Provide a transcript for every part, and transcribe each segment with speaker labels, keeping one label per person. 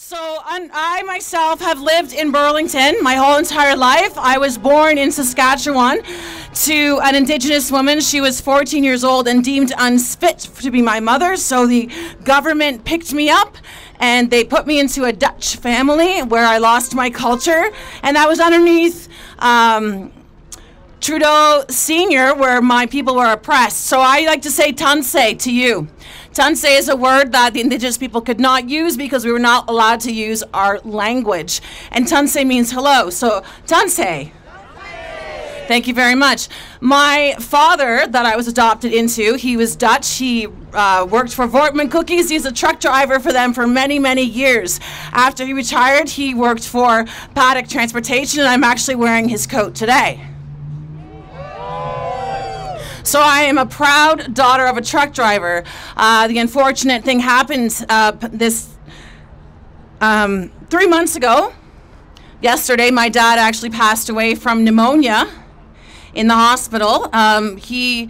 Speaker 1: So I myself have lived in Burlington my whole entire life. I was born in Saskatchewan to an Indigenous woman. She was 14 years old and deemed unfit to be my mother, so the government picked me up and they put me into a Dutch family where I lost my culture, and that was underneath Trudeau Sr., where my people were oppressed. So I like to say Tanse to you. Tanse is a word that the Indigenous people could not use because we were not allowed to use our language. And Tanse means hello. So Tanse. Thank you very much. My father that I was adopted into, he was Dutch. He worked for Voortman Cookies. He's a truck driver for them for many, many years. After he retired, he worked for Paddock Transportation, and I'm actually wearing his coat today. So I am a proud daughter of a truck driver. The unfortunate thing happened 3 months ago. Yesterday, my dad actually passed away from pneumonia in the hospital. He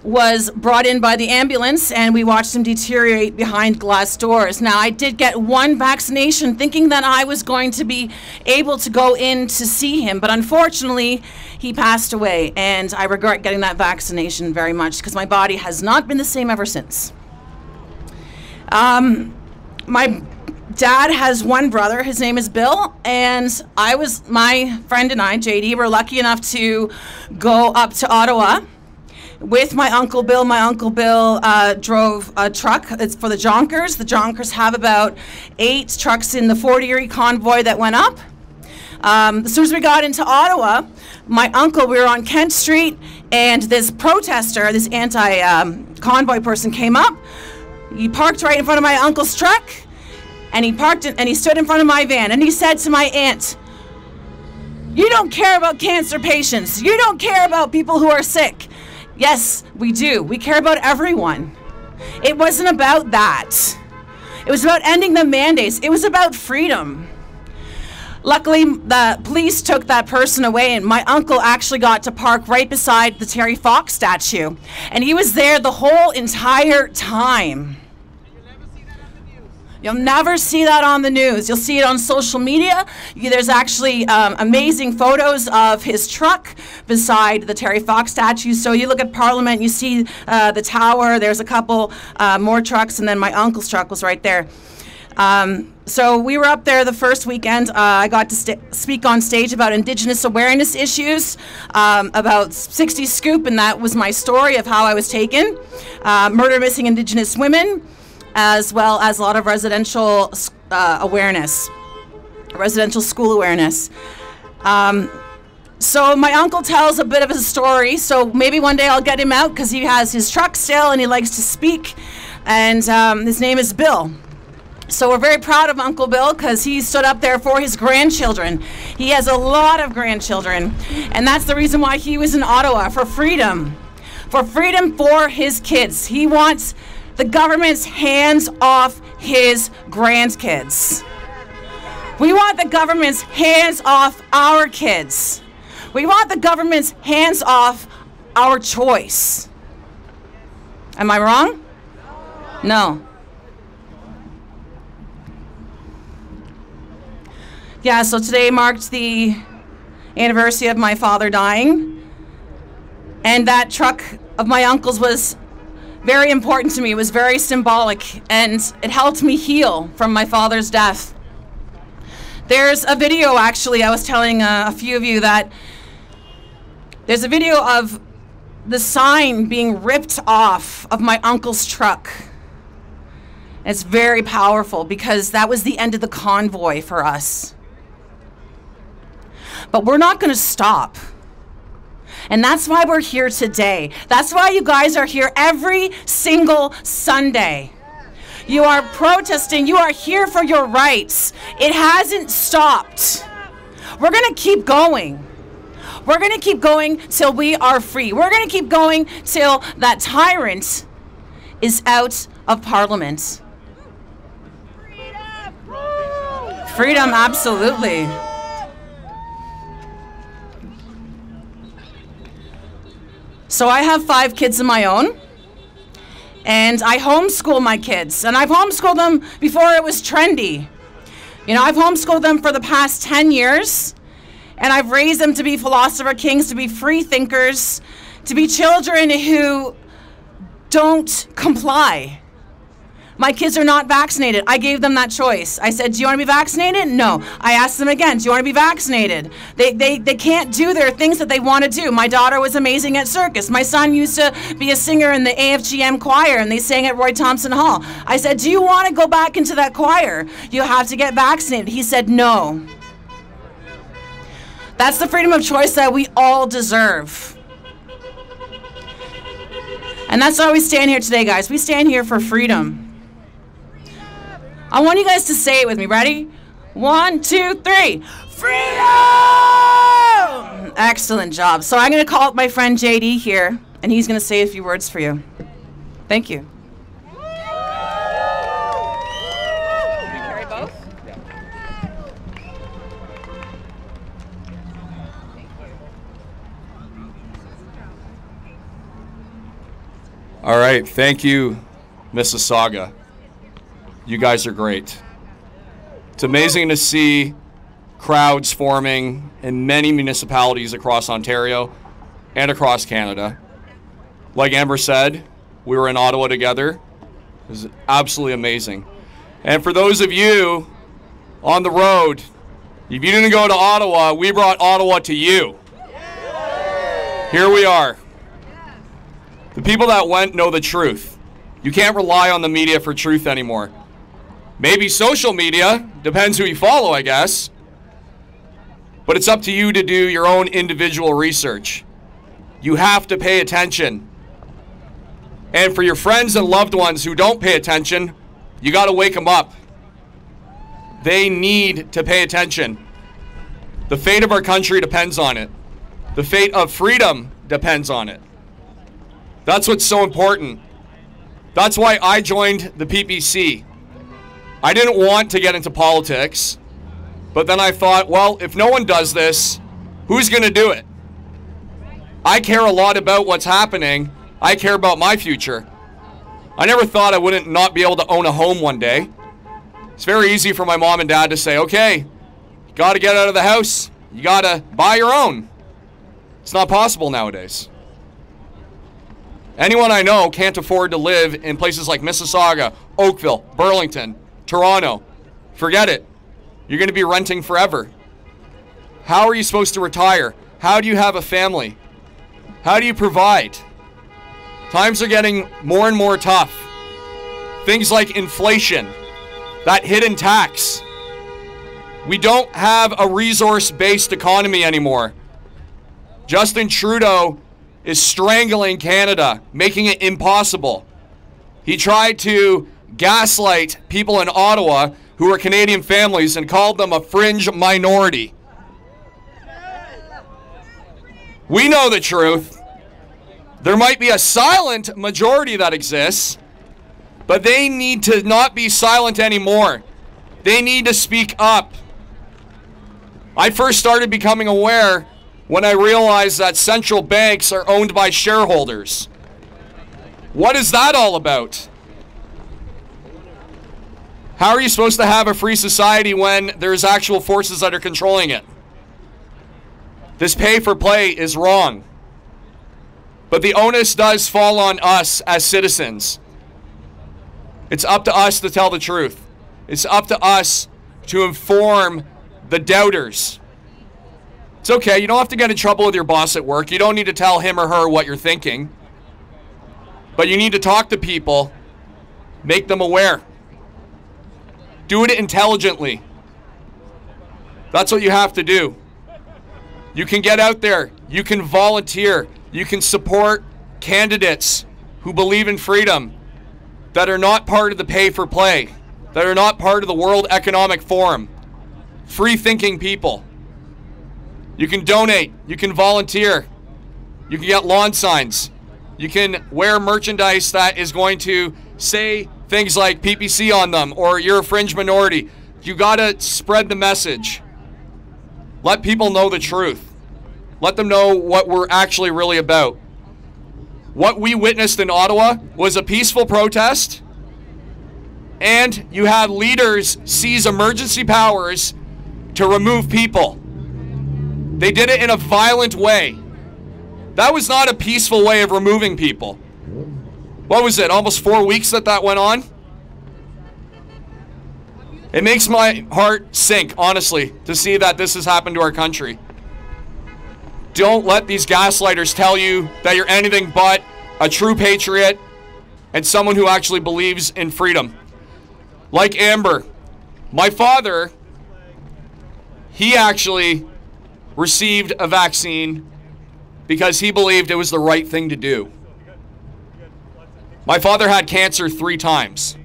Speaker 1: was brought in by the ambulance, and we watched him deteriorate behind glass doors. Now, I did get one vaccination thinking that I was going to be able to go in to see him, but unfortunately, he passed away, and I regret getting that vaccination very much because my body has not been the same ever since. My dad has one brother. His name is Bill, and my friend and I, JD, were lucky enough to go up to Ottawa with my Uncle Bill. My Uncle Bill drove a truck. It's for the Jonkers. The Jonkers have about 8 trucks in the Fort Erie convoy that went up. As soon as we got into Ottawa, my uncle, we were on Kent Street, and this protester, this anti-convoy person came up. He parked right in front of my uncle's truck, and he stood in front of my van, and he said to my aunt, "You don't care about cancer patients. You don't care about people who are sick." Yes, we do. We care about everyone. It wasn't about that. It was about ending the mandates. It was about freedom. Luckily, the police took that person away, and my uncle actually got to park right beside the Terry Fox statue. And he was there the whole entire time. You'll never see that on the news. You'll see it on social media. There's actually amazing photos of his truck beside the Terry Fox statue. So you look at Parliament, you see the tower. There's a couple more trucks, and then my uncle's truck was right there. So we were up there the first weekend. I got to speak on stage about Indigenous awareness issues, about 60 Scoop, and that was my story of how I was taken. Murder Missing Indigenous Women, as well as a lot of residential awareness, residential school awareness. So my uncle tells a bit of a story, so maybe one day I'll get him out because he has his truck still and he likes to speak, and his name is Bill. So we're very proud of Uncle Bill because he stood up there for his grandchildren. He has a lot of grandchildren, and that's the reason why he was in Ottawa, for freedom for his kids. He wants the government's hands off his grandkids. We want the government's hands off our kids. We want the government's hands off our choice. Am I wrong? No. Yeah, so today marked the anniversary of my father dying, and that truck of my uncle's was very important to me. It was very symbolic, and it helped me heal from my father's death. There's a video, actually, I was telling a few of you that there's a video of the sign being ripped off of my uncle's truck. It's very powerful because that was the end of the convoy for us. But we're not going to stop. And that's why we're here today. That's why you guys are here every single Sunday. You are protesting. You are here for your rights. It hasn't stopped. We're going to keep going. We're going to keep going till we are free. We're going to keep going till that tyrant is out of Parliament. Freedom, absolutely. So I have 5 kids of my own, And I homeschool my kids. And I've homeschooled them before it was trendy. You know, I've homeschooled them for the past 10 years. And I've raised them to be philosopher kings, to be free thinkers, to be children who don't comply. My kids are not vaccinated. I gave them that choice. I said, do you want to be vaccinated? No. I asked them again, do you want to be vaccinated? They can't do their things that they want to do. My daughter was amazing at circus. My son used to be a singer in the AFGM choir, and they sang at Roy Thompson Hall. I said, do you want to go back into that choir? You have to get vaccinated. He said, no. That's the freedom of choice that we all deserve. And that's why we stand here today, guys. We stand here for freedom. I want you guys to say it with me. Ready? 1, 2, 3. Freedom! Excellent job. So I'm going to call up my friend JD here, and he's going to say a few words for you. Thank you. Can we carry both?
Speaker 2: All right. Thank you, Mississauga. You guys are great. It's amazing to see crowds forming in many municipalities across Ontario and across Canada. Like Amber said, we were in Ottawa together. It was absolutely amazing. And for those of you on the road, if you didn't go to Ottawa, we brought Ottawa to you. Here we are. The people that went know the truth. You can't rely on the media for truth anymore. Maybe social media, depends who you follow, I guess. But it's up to you to do your own individual research. You have to pay attention. And for your friends and loved ones who don't pay attention, you got to wake them up. They need to pay attention. The fate of our country depends on it. The fate of freedom depends on it. That's what's so important. That's why I joined the PPC. I didn't want to get into politics, but then I thought, well, if no one does this, who's going to do it? I care a lot about what's happening. I care about my future. I never thought I wouldn't not be able to own a home one day. It's very easy for my mom and dad to say, okay, you got to get out of the house. You got to buy your own. It's not possible nowadays. Anyone I know can't afford to live in places like Mississauga, Oakville, Burlington, Toronto. Forget it. You're going to be renting forever. How are you supposed to retire? How do you have a family? How do you provide? Times are getting more and more tough. Things like inflation, that hidden tax. We don't have a resource-based economy anymore. Justin Trudeau is strangling Canada, making it impossible. He tried to gaslight people in Ottawa who are Canadian families and called them a fringe minority. We know the truth. There might be a silent majority that exists, but they need to not be silent anymore. They need to speak up. I first started becoming aware when I realized that central banks are owned by shareholders. What is that all about? How are you supposed to have a free society when there's actual forces that are controlling it? This pay for play is wrong. But the onus does fall on us as citizens. It's up to us to tell the truth. It's up to us to inform the doubters. It's okay, you don't have to get in trouble with your boss at work. You don't need to tell him or her what you're thinking. But you need to talk to people, make them aware. Do it intelligently. That's what you have to do. You can get out there. You can volunteer. You can support candidates who believe in freedom, that are not part of the pay for play, that are not part of the World Economic Forum. Free-thinking people. You can donate. You can volunteer. You can get lawn signs. You can wear merchandise that is going to say things like PPC on them, or you're a fringe minority. You gotta spread the message. Let people know the truth. Let them know what we're actually really about. What we witnessed in Ottawa was a peaceful protest, and you had leaders seize emergency powers to remove people. They did it in a violent way. That was not a peaceful way of removing people. What was it, almost 4 weeks that went on? It makes my heart sink, honestly, to see that this has happened to our country. Don't let these gaslighters tell you that you're anything but a true patriot and someone who actually believes in freedom. Like Amber, my father, he actually received a vaccine because he believed it was the right thing to do. My father had cancer 3 times.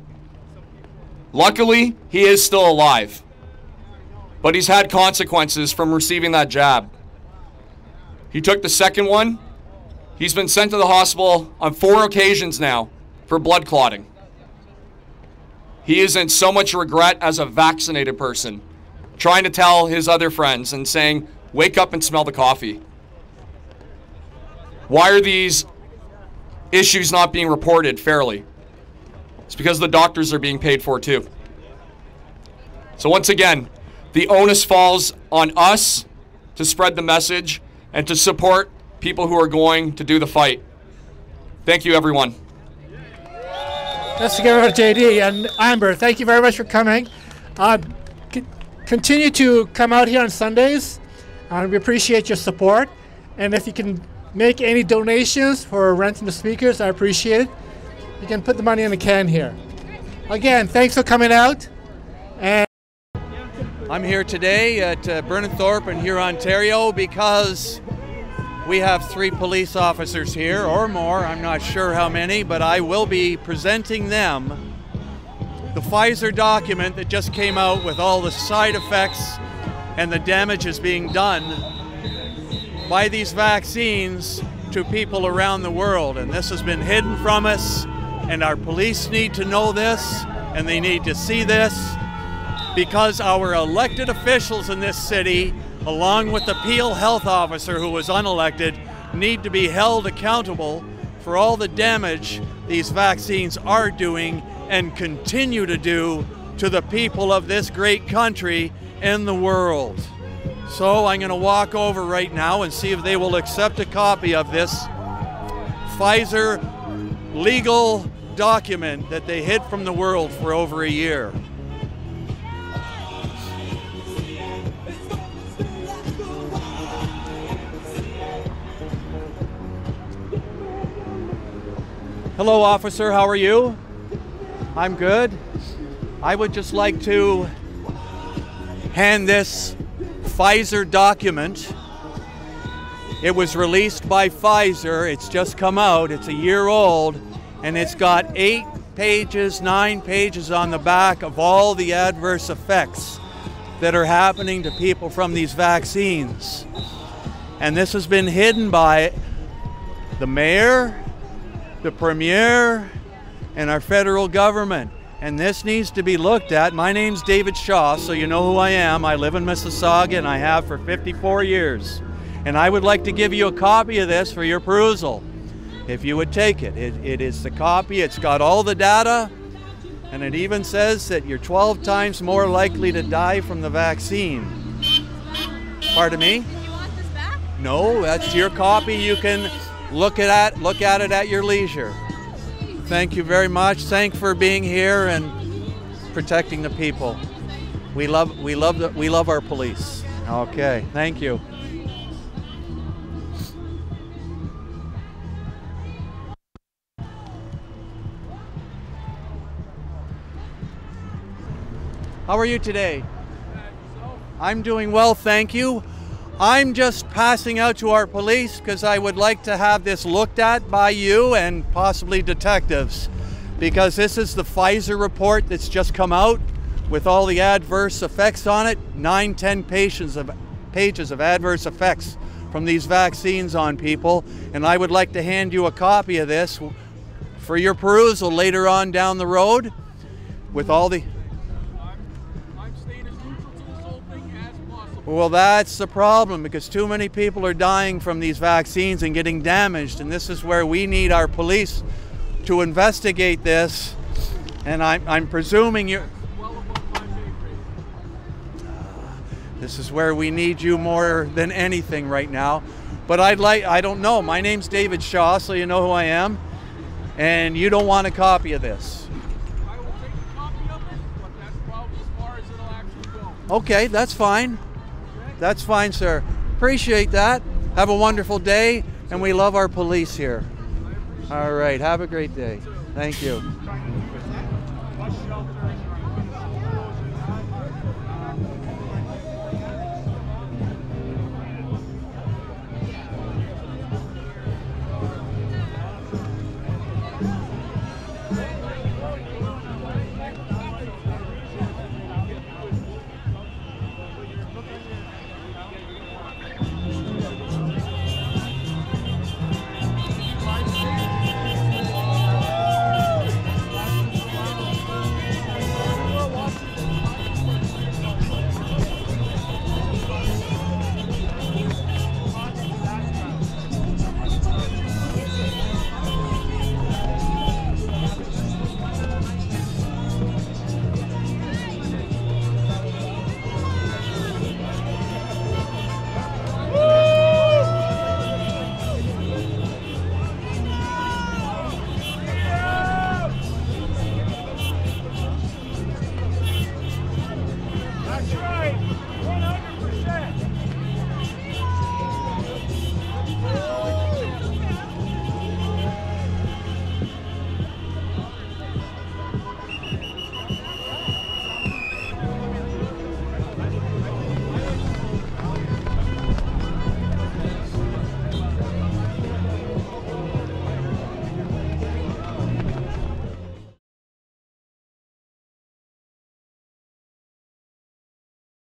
Speaker 2: Luckily, he is still alive, but he's had consequences from receiving that jab. He took the second one. He's been sent to the hospital on 4 occasions now for blood clotting. He is in so much regret as a vaccinated person, trying to tell his other friends and saying, wake up and smell the coffee. Why are these issues not being reported fairly? It's because the doctors are being paid for too. So once again, the onus falls on us to spread the message and to support people who are going to do the fight. Thank you, everyone.
Speaker 3: Let's give it to JD. And Amber, thank you very much for coming. Continue to come out here on Sundays. We appreciate your support. And if you can make any donations for renting the speakers, I appreciate it. You can put the money in the can here. Again, thanks for coming out. And
Speaker 4: I'm here today at Burnenthorpe in here, Ontario, because we have 3 police officers here, or more, I'm not sure how many, but I will be presenting them the Pfizer document that just came out with all the side effects and the damages being done by these vaccines to people around the world. And this has been hidden from us, and our police need to know this, and they need to see this, because our elected officials in this city, along with the Peel health officer who was unelected, need to be held accountable for all the damage these vaccines are doing and continue to do to the people of this great country and the world. So I'm going to walk over right now and see if they will accept a copy of this Pfizer legal document that they hid from the world for over a year. Hello, officer, how are you? I'm good. I would just like to hand this Pfizer document. It was released by Pfizer. It's just come out. It's a year old, and it's got 8 pages, 9 pages on the back of all the adverse effects that are happening to people from these vaccines. And this has been hidden by the mayor, the premier, and our federal government. And this needs to be looked at. My name's David Shaw, so you know who I am. I live in Mississauga, and I have for 54 years. And I would like to give you a copy of this for your perusal, if you would take it. It is the copy. It's got all the data, and it even says that you're 12 times more likely to die from the vaccine. Pardon me?
Speaker 5: You want this back?
Speaker 4: No, that's your copy. You can look at it at your leisure. Thank you very much. Thanks for being here and protecting the people. We love our police. Okay, thank you. How are you today? I'm doing well, thank you. I'm just passing out to our police because I would like to have this looked at by you and possibly detectives, because this is the Pfizer report that's just come out with all the adverse effects on it. 9-10 pages of adverse effects from these vaccines on people, and I would like to hand you a copy of this for your perusal later on down the road with all the...
Speaker 6: I'm staying as neutral to this whole thing as possible.
Speaker 4: Well, that's the problem, because too many people are dying from these vaccines and getting damaged, and this is where we need our police to investigate this. And I'm presuming you. This is where we need you more than anything right now. But I don't know. My name's David Shaw, so you know who I am. And you don't want a copy of this.
Speaker 5: I will take a copy of it, but that's about as far as it'll actually go.
Speaker 4: Okay, that's fine. That's fine, sir. Appreciate that. Have a wonderful day, and we love our police here. All right, have a great day. Thank you.